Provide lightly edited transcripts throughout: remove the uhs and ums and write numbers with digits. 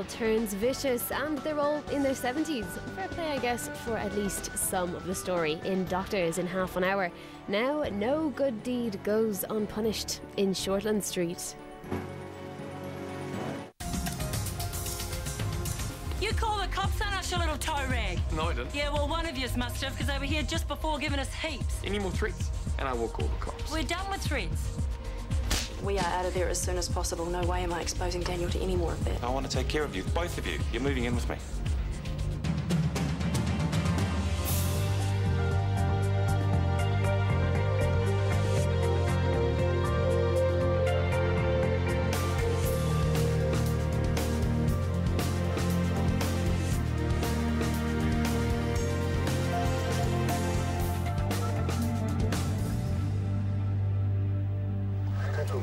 Turns vicious, and they're all in their 70s. Fair play, I guess, for at least some of the story in Doctors in Half an Hour. Now, no good deed goes unpunished in Shortland Street. You call the cops on us, you little toe rag? No, I didn't. Yeah, well, one of yous must have, because they were here just before giving us heaps. Any more threats? And I will call the cops. We're done with threats. We are out of there as soon as possible. No way am I exposing Daniel to any more of that. I want to take care of you, both of you. You're moving in with me.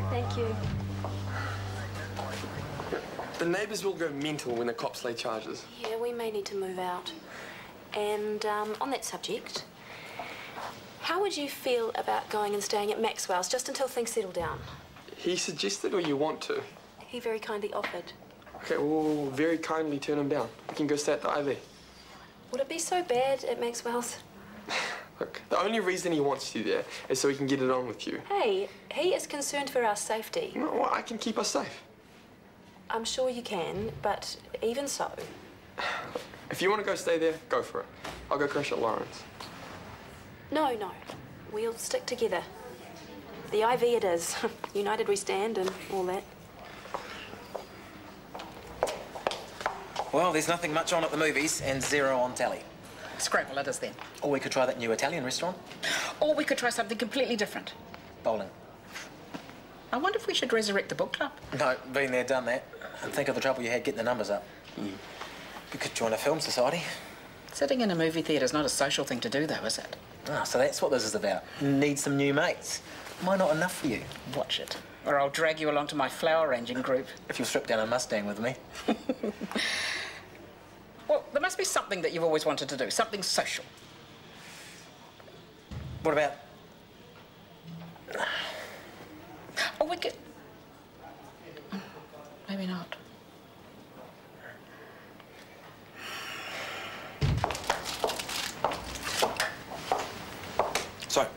Thank you. The neighbours will go mental when the cops lay charges. Yeah, we may need to move out. And on that subject, how would you feel about going and staying at Maxwell's just until things settle down? He suggested, or you want to? He very kindly offered. Okay, we'll very kindly turn him down. We can go stay at the IV. Would it be so bad at Maxwell's? Look, the only reason he wants you there is so he can get it on with you. Hey, he is concerned for our safety. No, well, I can keep us safe. I'm sure you can, but even so. If you want to go stay there, go for it. I'll go crash at Lawrence. No. We'll stick together. The IV it is. United we stand and all that. Well, there's nothing much on at the movies and zero on telly. Scrap, well, it is then. Or we could try that new Italian restaurant. Or we could try something completely different. Bowling. I wonder if we should resurrect the book club. No, been there, done that. And think of the trouble you had getting the numbers up. You could join a film society. Sitting in a movie theatre's not a social thing to do, though, is it? Ah, so that's what this is about. Need some new mates. Why not enough for you? Watch it. Or I'll drag you along to my flower arranging group. If you'll strip down a Mustang with me. Well, there must be something that you've always wanted to do, something social. What about... Oh, we could... Maybe not. So,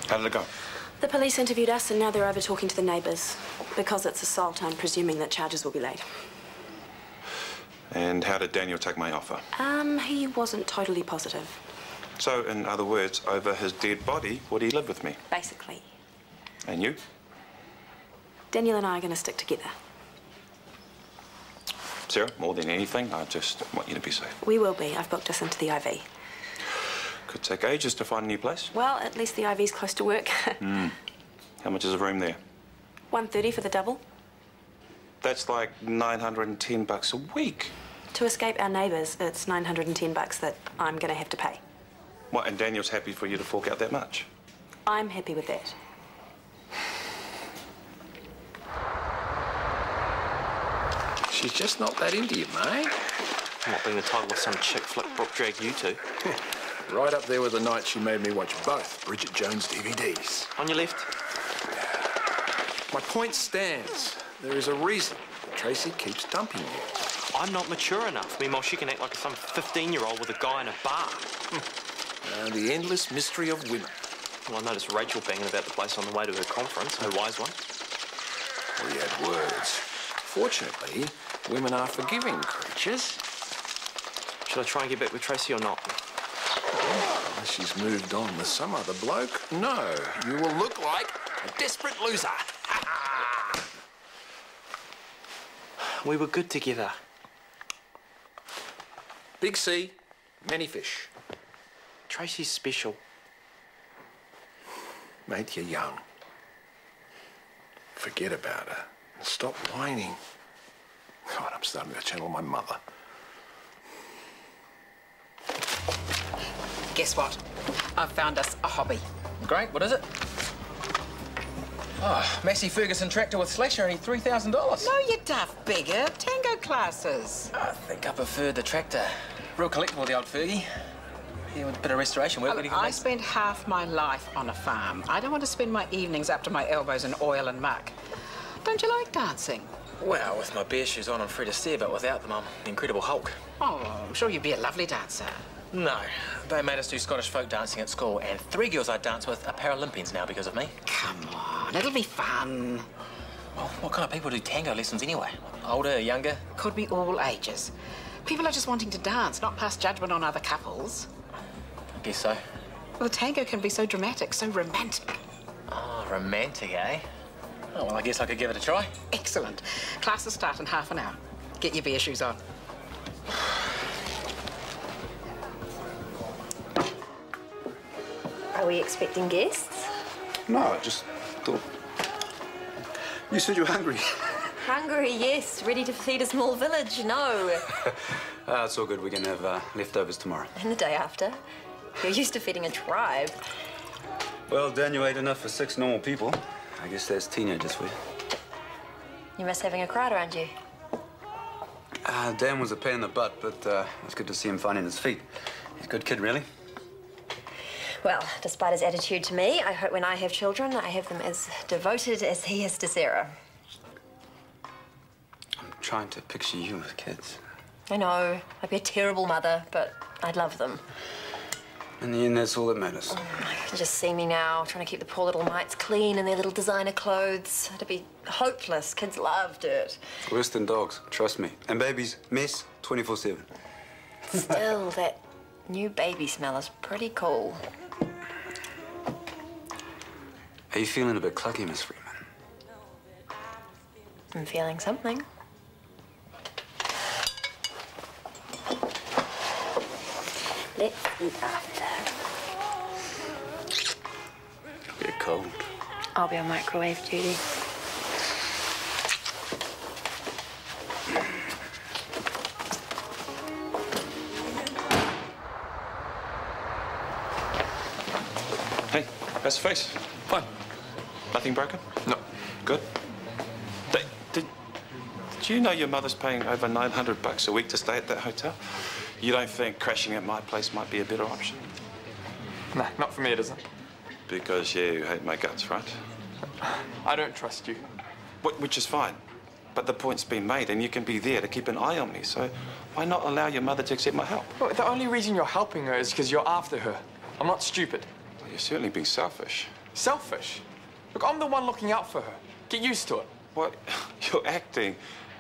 how did it go? The police interviewed us and now they're over talking to the neighbours. Because it's assault, I'm presuming that charges will be laid. And how did Daniel take my offer? He wasn't totally positive. So, in other words, over his dead body, would he live with me? Basically. And you? Daniel and I are going to stick together. Sarah, more than anything, I just want you to be safe. We will be. I've booked us into the IV. Could take ages to find a new place. Well, at least the IV's close to work. How much is a room there? $130 for the double. That's like $910 a week. To escape our neighbours, it's $910 that I'm going to have to pay. What, and Daniel's happy for you to fork out that much? I'm happy with that. She's just not that into you, mate. Not being the title of some chick flick Brooke dragged you to. Right up there with the night she made me watch both Bridget Jones' DVDs. On your left. My point stands. There is a reason Tracy keeps dumping you. I'm not mature enough. Meanwhile, she can act like some 15-year-old with a guy in a bar. The endless mystery of women. Well, I noticed Rachel banging about the place on the way to her conference, her wise one. We had words. Fortunately, women are forgiving creatures. Should I try and get back with Tracy or not? Unless she's moved on with some other bloke, no. You will look like a desperate loser. We were good together. Big sea, many fish. Tracy's special. Mate, you're young. Forget about her. Stop whining. God, I'm starting to channel my mother. Guess what? I've found us a hobby. Great, what is it? Oh, Massey Ferguson tractor with slasher, only $3,000. No, you daft beggar. Tango classes. I think I prefer the tractor. Real collectible, the old Fergie. Yeah, with a bit of restoration work. I spent half my life on a farm. I don't want to spend my evenings up to my elbows in oil and muck. Don't you like dancing? Well, with my bare shoes on, I'm free to steer, but without them, I'm the Incredible Hulk. Oh, I'm sure you'd be a lovely dancer. No, they made us do Scottish folk dancing at school, and 3 girls I dance with are Paralympians now because of me. Come on, it'll be fun. Well, what kind of people do tango lessons anyway? Older, younger? Could be all ages. People are just wanting to dance, not pass judgment on other couples. I guess so. Well, the tango can be so dramatic, so romantic. Oh, romantic, eh? Oh, well, I guess I could give it a try. Excellent. Classes start in half an hour. Get your bare shoes on. Are we expecting guests? No, I just thought... You said you were hungry. Hungry, yes. Ready to feed a small village, no. It's all good. We can have leftovers tomorrow. And the day after. You're used to feeding a tribe. Well, Dan, you ate enough for 6 normal people. I guess that's teenagers for you. You miss having a crowd around you. Dan was a pain in the butt, but it was good to see him finding his feet. He's a good kid, really. Well, despite his attitude to me, I hope when I have children, I have them as devoted as he is to Sarah. I'm trying to picture you with kids. I know. I'd be a terrible mother, but I'd love them. In the end, that's all that matters. I can just see me now, trying to keep the poor little mites clean in their little designer clothes. It'd be hopeless. Kids love dirt. Worse than dogs, trust me. And babies, mess 24/7. Still, that new baby smell is pretty cool. Are you feeling a bit clucky, Miss Freeman? I'm feeling something. Let's eat after. It'll get cold. I'll be on microwave duty. Hey, how's the face? Fine. Nothing broken? No. Good. Did you know your mother's paying over $900 a week to stay at that hotel? You don't think crashing at my place might be a better option? Nah, not for me, it isn't. Because you hate my guts, right? I don't trust you. Which is fine. But the point's been made, and you can be there to keep an eye on me. So why not allow your mother to accept my help? Well, the only reason you're helping her is because you're after her. I'm not stupid. Well, you're certainly being selfish. Selfish? Look, I'm the one looking out for her. Get used to it. Well, you're acting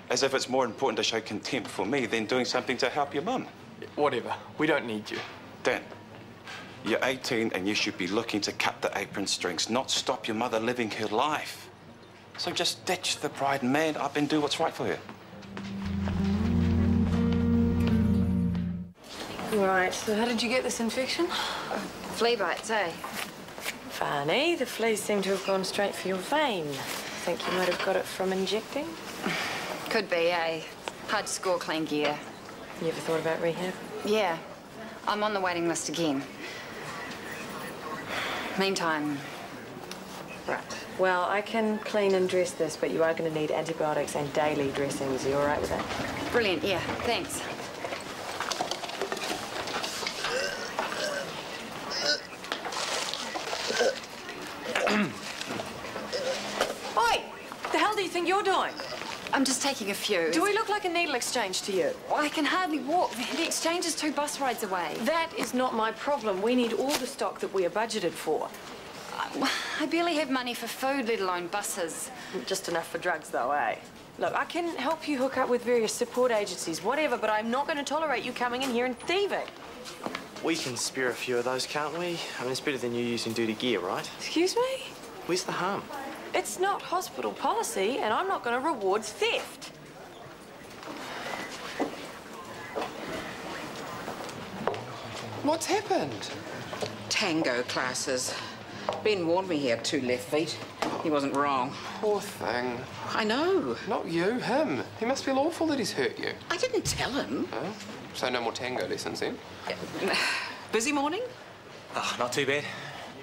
as if it's more important to show contempt for me than doing something to help your mum. Whatever. We don't need you. Dan, you're 18 and you should be looking to cut the apron strings, not stop your mother living her life. So just ditch the pride and man up and do what's right for her. Right, so how did you get this infection? Flea bites, eh? Funny, the fleas seem to have gone straight for your vein. Think you might have got it from injecting? Could be, eh? Hard to score clean gear. You ever thought about rehab? Yeah. I'm on the waiting list again. Meantime... Right. Well, I can clean and dress this, but you are going to need antibiotics and daily dressings. Are you all right with that? Brilliant, yeah. Thanks. Oi! The hell do you think you're doing? I'm just taking a few. Do we look like a needle exchange to you? I can hardly walk. The exchange is 2 bus rides away. That is not my problem. We need all the stock that we are budgeted for. I barely have money for food, let alone buses. Just enough for drugs, though, eh? Look, I can help you hook up with various support agencies, whatever, but I'm not going to tolerate you coming in here and thieving. We can spare a few of those, can't we? I mean, it's better than you using duty gear, right? Excuse me? Where's the harm? It's not hospital policy, and I'm not going to reward theft. What's happened? Tango classes. Ben warned me he had 2 left feet. He wasn't wrong. Poor thing. I know. Not you, him. He must feel awful that he's hurt you. I didn't tell him. Oh, so no more tango lessons then? Busy morning? Oh, not too bad.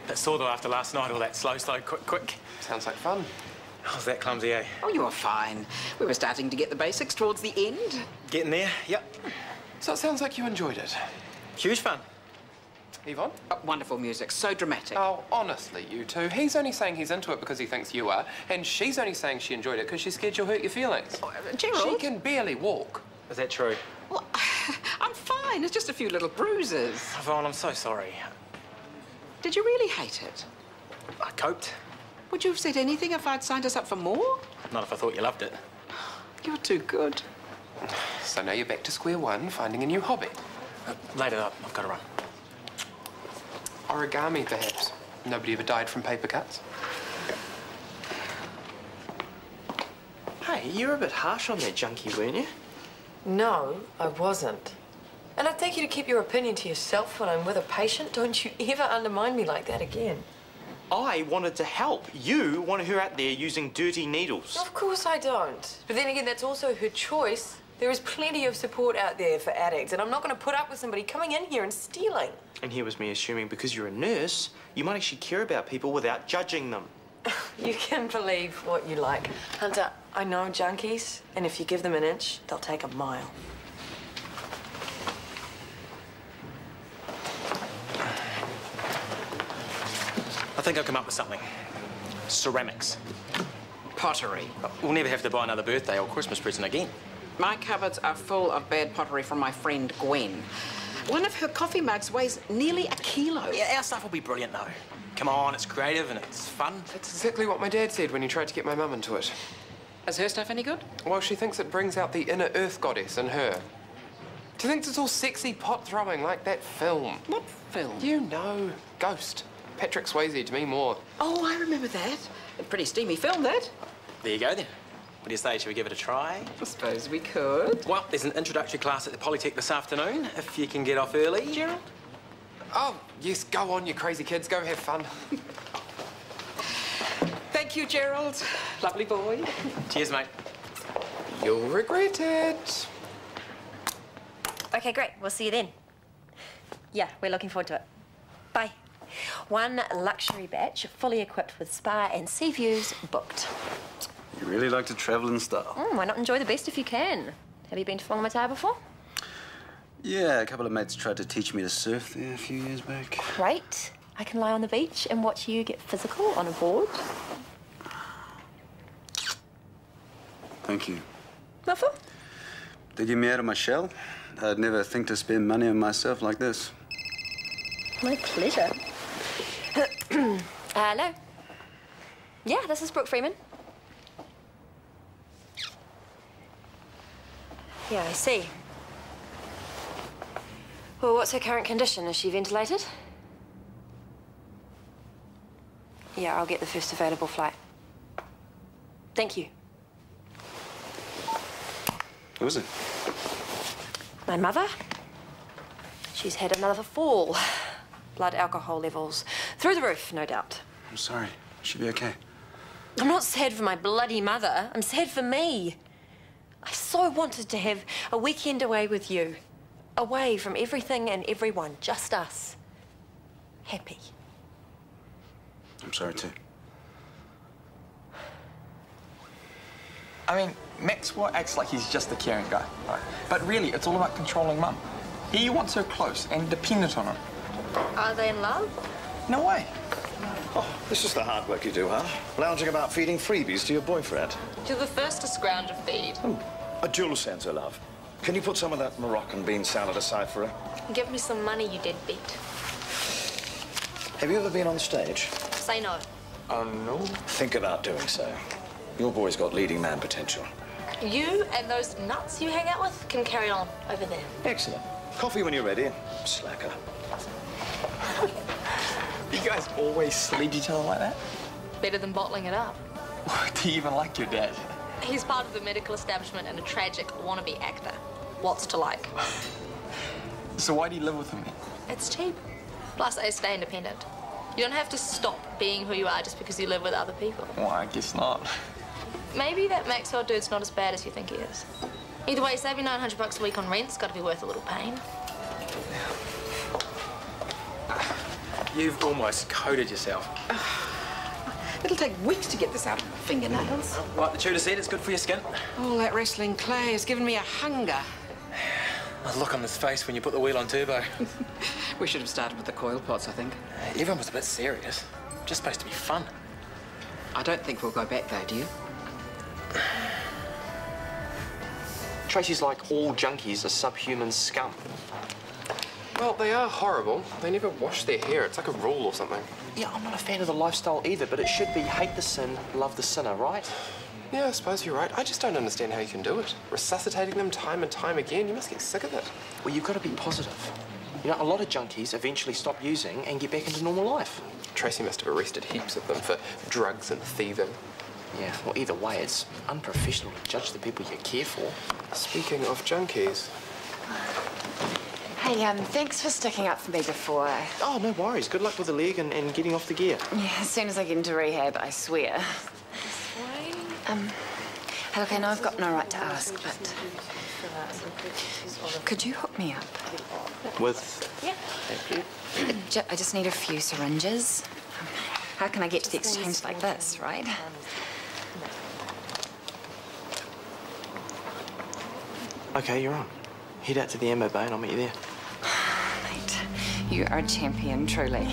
Bit sore though after last night, all that slow, quick. Sounds like fun. How's that clumsy, eh? Oh, you were fine. We were starting to get the basics towards the end. Getting there, yep. So it sounds like you enjoyed it. Huge fun. Yvonne? Wonderful music, so dramatic. Oh, honestly, you two. He's only saying he's into it because he thinks you are, and she's only saying she enjoyed it because she's scared you'll hurt your feelings. Gerald? She can barely walk. Is that true? Well, I'm fine. It's just a few little bruises. Yvonne, I'm so sorry. Did you really hate it? I coped. Would you have said anything if I'd signed us up for more? Not if I thought you loved it. You're too good. So now you're back to square one, finding a new hobby. Later, I've got to run. Origami, perhaps. Nobody ever died from paper cuts. Hey, you were a bit harsh on that junkie, weren't you? No, I wasn't. And I'd thank you to keep your opinion to yourself when I'm with a patient. Don't you ever undermine me like that again. I wanted to help. You wanted her out there using dirty needles. Of course I don't. But then again, that's also her choice. There is plenty of support out there for addicts, and I'm not going to put up with somebody coming in here and stealing. And here was me assuming because you're a nurse, you might actually care about people without judging them. You can believe what you like. Hunter, I know junkies, and if you give them an inch, they'll take a mile. I think I've come up with something. Ceramics. Pottery. We'll never have to buy another birthday or Christmas present again. My cupboards are full of bad pottery from my friend Gwen. One of her coffee mugs weighs nearly a kilo. Yeah, our stuff will be brilliant, though. Come on, it's creative and it's fun. That's exactly what my dad said when he tried to get my mum into it. Is her stuff any good? Well, she thinks it brings out the inner earth goddess in her. She thinks it's all sexy pot throwing like that film. What film? You know, Ghost. Patrick Swayze, to me more. Oh, I remember that. A pretty steamy film, that. There you go, then. What do you say? Shall we give it a try? I suppose we could. Well, there's an introductory class at the Polytech this afternoon, if you can get off early. Gerald? Oh, yes, go on, you crazy kids. Go have fun. Thank you, Gerald. Lovely boy. Cheers, mate. You'll regret it. Okay, great. We'll see you then. Yeah, we're looking forward to it. Bye. One luxury batch, fully equipped with spa and sea views, booked. You really like to travel in style. Why not enjoy the best if you can? Have you been to Whangamata before? Yeah, a couple of mates tried to teach me to surf there a few years back. Great. I can lie on the beach and watch you get physical on a board. Thank you. What for? They get me out of my shell. I'd never think to spend money on myself like this. My pleasure. Hello? Yeah, this is Brooke Freeman. Yeah, I see. Well, what's her current condition? Is she ventilated? Yeah, I'll get the first available flight. Thank you. Who is it? My mother? She's had another fall. Blood alcohol levels through the roof, no doubt. I'm sorry. She'll be okay. I'm not sad for my bloody mother. I'm sad for me. I so wanted to have a weekend away with you. Away from everything and everyone. Just us. Happy. I'm sorry, too. I mean, Maxwell acts like he's just a caring guy, right? But really, it's all about controlling Mum. He wants her close and dependent on her. Are they in love? No way. Oh, this is the hard work you do, huh? Lounging about feeding freebies to your boyfriend. You're the first to scrounge a feed. Oh, a jewel sends her love. Can you put some of that Moroccan bean salad aside for her? Give me some money, you deadbeat. Have you ever been on stage? Say no. Oh, no? Think about doing so. Your boy's got leading man potential. You and those nuts you hang out with can carry on over there. Excellent. Coffee when you're ready. Slacker. You guys always sleep each other like that? Better than bottling it up. Do you even like your dad? He's part of the medical establishment and a tragic wannabe actor. What's to like? So why do you live with him? It's cheap. Plus, I stay independent. You don't have to stop being who you are just because you live with other people. Well, I guess not. Maybe that Maxwell dude's not as bad as you think he is. Either way, saving $900 a week on rent's got to be worth a little pain. You've almost coated yourself. It'll take weeks to get this out of my fingernails. Like the tutor said, it's good for your skin. All that wrestling clay has given me a hunger. The look on his face when you put the wheel on turbo. We should have started with the coil pots, I think. Everyone was a bit serious. Just supposed to be fun. I don't think we'll go back, though, do you? Tracy's like all junkies are subhuman scum. Well, they are horrible. They never wash their hair. It's like a rule or something. Yeah, I'm not a fan of the lifestyle either, but it should be hate the sin, love the sinner, right? Yeah, I suppose you're right. I just don't understand how you can do it. Resuscitating them time and time again, you must get sick of it. Well, you've got to be positive. You know, a lot of junkies eventually stop using and get back into normal life. Tracy must have arrested heaps of them for drugs and thieving. Yeah, well, either way, it's unprofessional to judge the people you care for. Speaking of junkies... Hey, thanks for sticking up for me before. Oh, no worries. Good luck with the leg and getting off the gear. Yeah, as soon as I get into rehab, I swear. Hey, look, I know I've got no right to ask, but... Could you hook me up? With? Yeah. I just need a few syringes. How can I get to the exchange like this, right? Okay, you're on. Head out to the ammo bay and I'll meet you there. Mate, you are a champion, truly.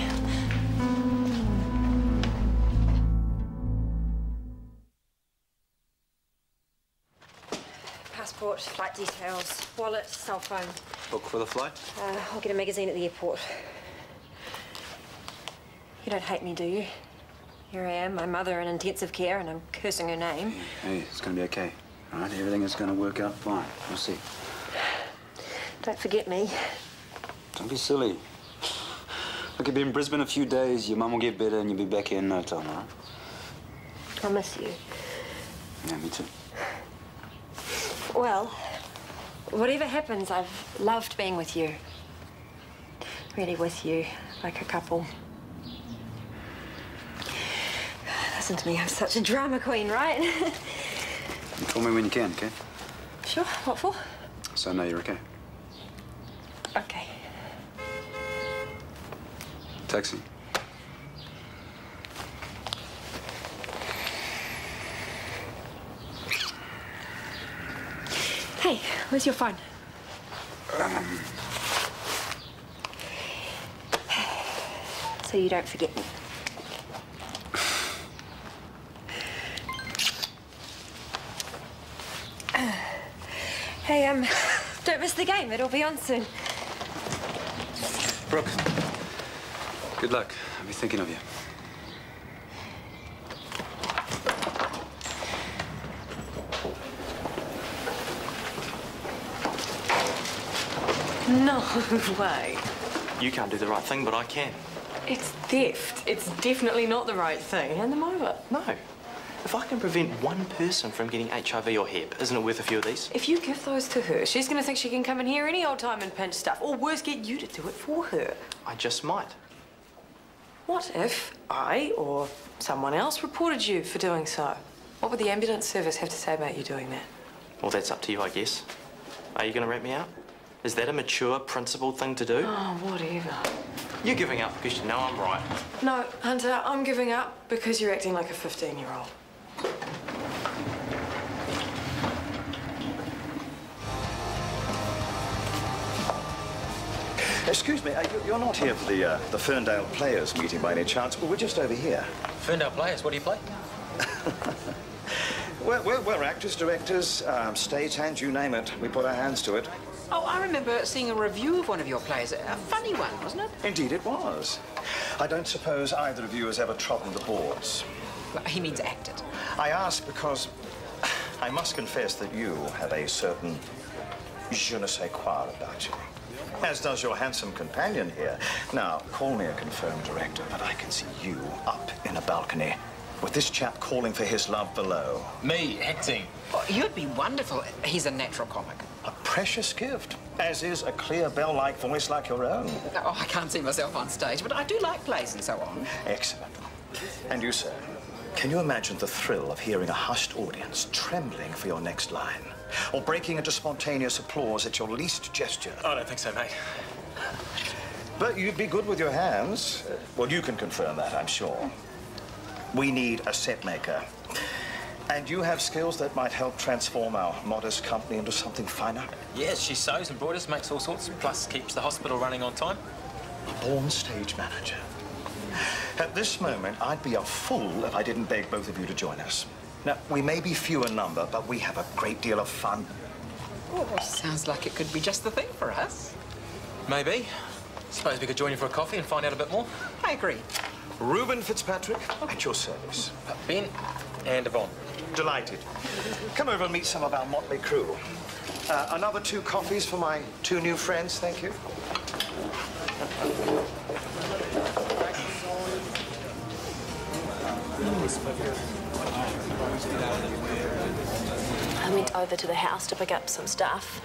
Passport, flight details, wallet, cell phone. Book for the flight? I'll get a magazine at the airport. You don't hate me, do you? Here I am, my mother in intensive care, and I'm cursing her name. Hey, it's going to be okay. All right, everything is going to work out fine. We'll see. Don't forget me. Don't be silly. Look, you'll be in Brisbane a few days, your mum will get better, and you'll be back here in no time, all right? I'll miss you. Yeah, me too. Well, whatever happens, I've loved being with you. Really with you, like a couple. Listen to me, I'm such a drama queen, right? You call me when you can, okay? Sure, what for? So I know you're okay. Okay. Taxi. Hey, where's your phone? So you don't forget me. Hey, don't miss the game. It'll be on soon. Brooke, good luck. I'll be thinking of you. No way. You can't do the right thing, but I can. It's theft. It's definitely not the right thing. Hand them over. No. If I can prevent one person from getting HIV or HEP, isn't it worth a few of these? If you give those to her, she's going to think she can come in here any old time and pinch stuff. Or worse, get you to do it for her. I just might. What if I or someone else reported you for doing so? What would the ambulance service have to say about you doing that? Well, that's up to you, I guess. Are you going to rat me out? Is that a mature, principled thing to do? Oh, whatever. You're giving up because you know I'm right. No, Hunter, I'm giving up because you're acting like a 15-year-old. Excuse me, you're not here for the Ferndale Players meeting by any chance? Well, we're just over here. Ferndale Players, what do you play? We're actors, directors, stagehands, you name it. We put our hands to it. Oh, I remember seeing a review of one of your plays. A funny one, wasn't it? Indeed it was. I don't suppose either of you has ever trodden the boards. Well, he means acted. I ask because I must confess that you have a certain je ne sais quoi about you. As does your handsome companion here. Now, call me a confirmed director, but I can see you up in a balcony with this chap calling for his love below. Me, acting. Oh, you'd be wonderful. He's a natural comic. A precious gift, as is a clear bell-like voice like your own. Oh, I can't see myself on stage, but I do like plays and so on. Excellent. And you, sir, can you imagine the thrill of hearing a hushed audience trembling for your next line? Or breaking into spontaneous applause at your least gesture? I don't think so, mate. But you'd be good with your hands. Well, you can confirm that, I'm sure. We need a set maker. And you have skills that might help transform our modest company into something finer? Yes, she sews and embroiders, makes all sorts, plus keeps the hospital running on time. A born stage manager. At this moment, I'd be a fool if I didn't beg both of you to join us. Now, we may be few in number, but we have a great deal of fun. Oh, sounds like it could be just the thing for us. Maybe. Suppose we could join you for a coffee and find out a bit more. I agree. Reuben Fitzpatrick, at your service. Ben and Yvonne. Delighted. Come over and meet some of our motley crew. Another 2 coffees for my 2 new friends, thank you. I went over to the house to pick up some stuff.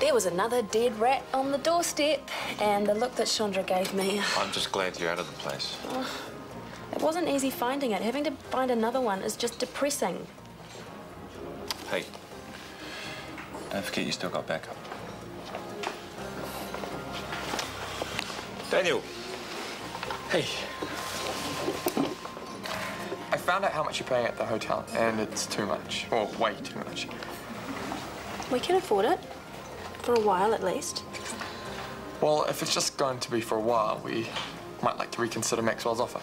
There was another dead rat on the doorstep, and the look that Chandra gave me... I'm just glad you're out of the place. It wasn't easy finding it. Having to find another one is just depressing. Hey, don't forget you still got backup. Daniel. Hey. I found out how much you're paying at the hotel, and it's too much. Or way too much. We can afford it. For a while, at least. Well, if it's just going to be for a while, we might like to reconsider Maxwell's offer.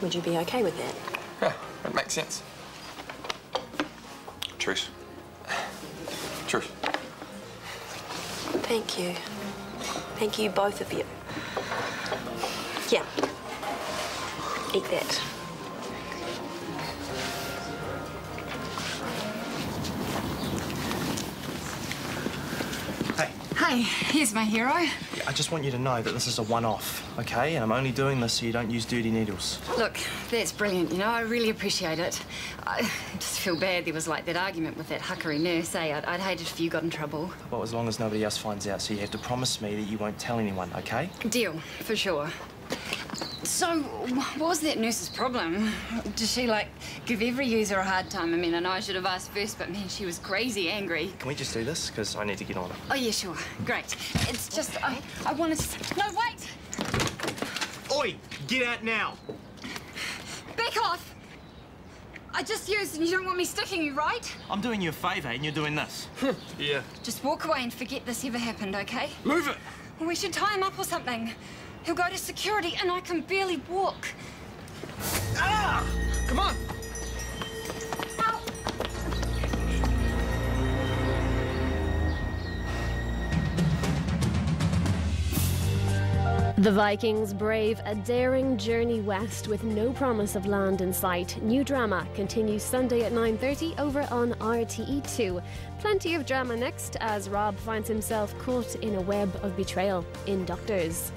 Would you be okay with that? Yeah, it makes sense. Truce. Truce. Thank you. Thank you, both of you. Yeah. Eat that. Hey, here's my hero. Yeah, I just want you to know that this is a one-off, okay? And I'm only doing this so you don't use dirty needles. Look, that's brilliant, you know, I really appreciate it. I just feel bad there was like that argument with that huckery nurse, eh? I'd hate it if you got in trouble. Well, as long as nobody else finds out, so you have to promise me that you won't tell anyone, okay? Deal, for sure. So, what was that nurse's problem? Did she, like, give every user a hard time? I mean, I know I should have asked first, but, man, she was crazy angry. Can we just do this? Because I need to get on it. Oh, yeah, sure. Great. It's just, I wanted to... No, wait! Oi! Get out now! Back off! I just used, and you don't want me sticking you, right? I'm doing you a favour, and you're doing this. Yeah. Just walk away and forget this ever happened, okay? Move it! Well, we should tie him up or something. He'll go to security, and I can barely walk. Ah! Come on! Ow! The Vikings brave a daring journey west with no promise of land in sight. New drama continues Sunday at 9:30 over on RTE2. Plenty of drama next as Rob finds himself caught in a web of betrayal in Doctors.